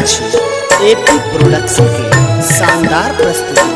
छी AP production के शानदार प्रस्तुति।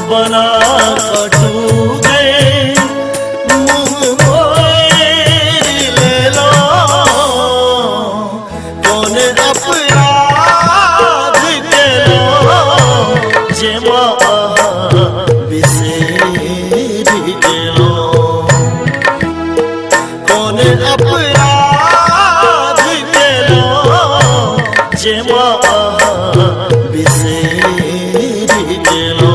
बना कटू गए मुँह मोर ले लो, कौन अपराध के लो जे बिसेर गेलो, कौन अपराध के लो जे बिसेर गेलो।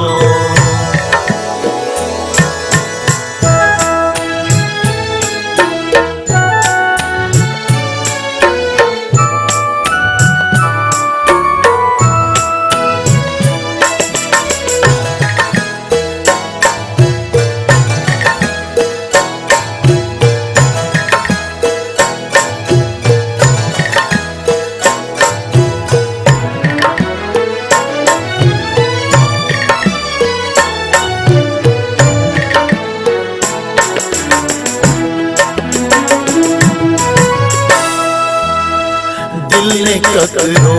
दिल ने ककरो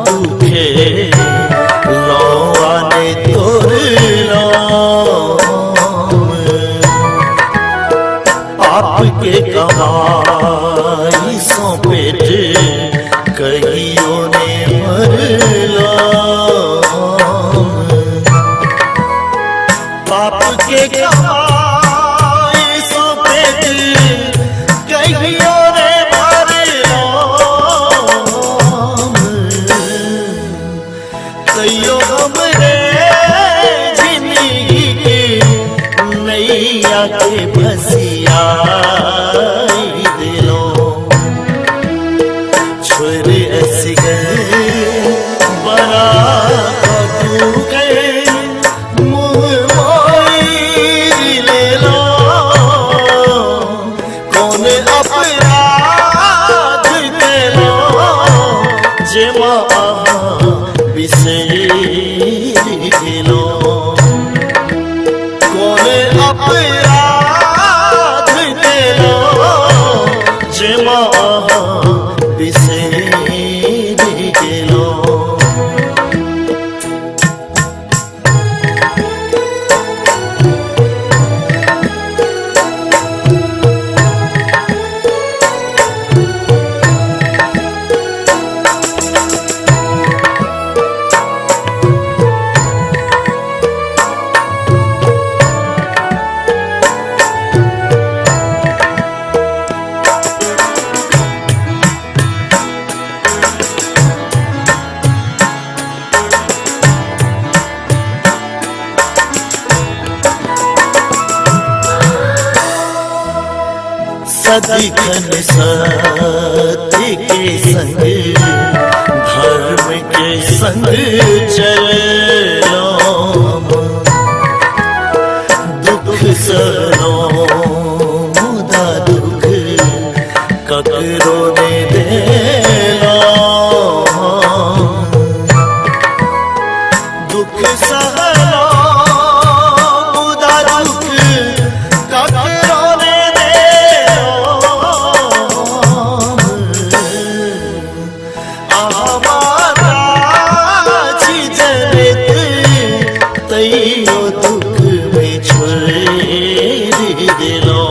दुखे लौआने तोर आपके कमाई सौंपेट कहियों ने मरला, पाप के कमाई सौंपेट कहियों हमरे जिंदगी के नैया के भसिया दिलो, छोरे ऐसी गए बड़ा कटू गए मुँह मोर ले लो, कौन अपराध के लो जे बिसेर गेलो, कौन अपराध के लो जे बिसेर गेलो। सदिखन सत्य के संग धर्म के संग चलो, दुख सनो मुदा दुख ककरो ने देलो, दुख सहलो मुदा दुख ककरो ने दुख में छोड़ दिलो,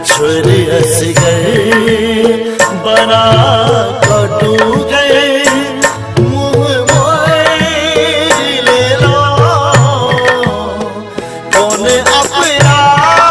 छोरे हंस गए बना कटू गए मुँह मोर ले लो, कौन अपराध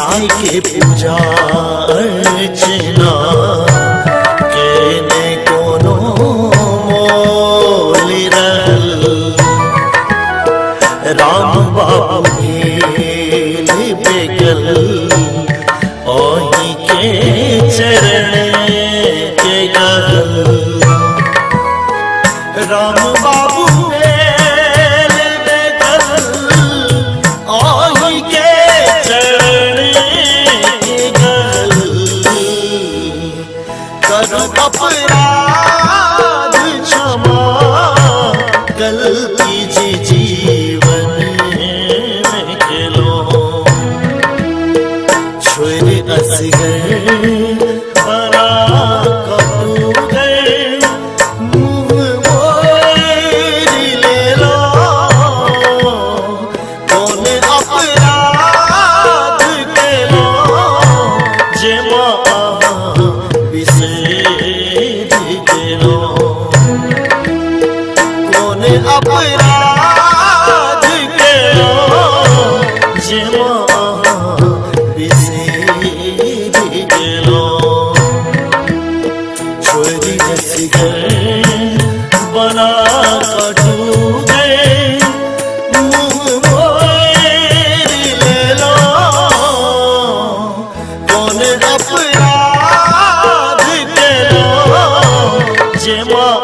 आदि के पूजा अर्चना केने कोनो मोल रहल। राम बाबू भेल बेकल ओही के चरण के गल। राम बाबू भेल बेकल ओही के चरण के गल। करो अपराध क्षमा गलती जी जीवन में खेलो। छोड़ असगर बड़ा कटू गए मुँह मोड़ ले लो। कौन अपराध के लो जे माँ बिसेर गेलो। कौन अपराध के लो जे माँ बिसेर गेलो। छोरी असगर बना कटू गए मुँह मोड़ ले लो। कौन अपराध के लो जे माँ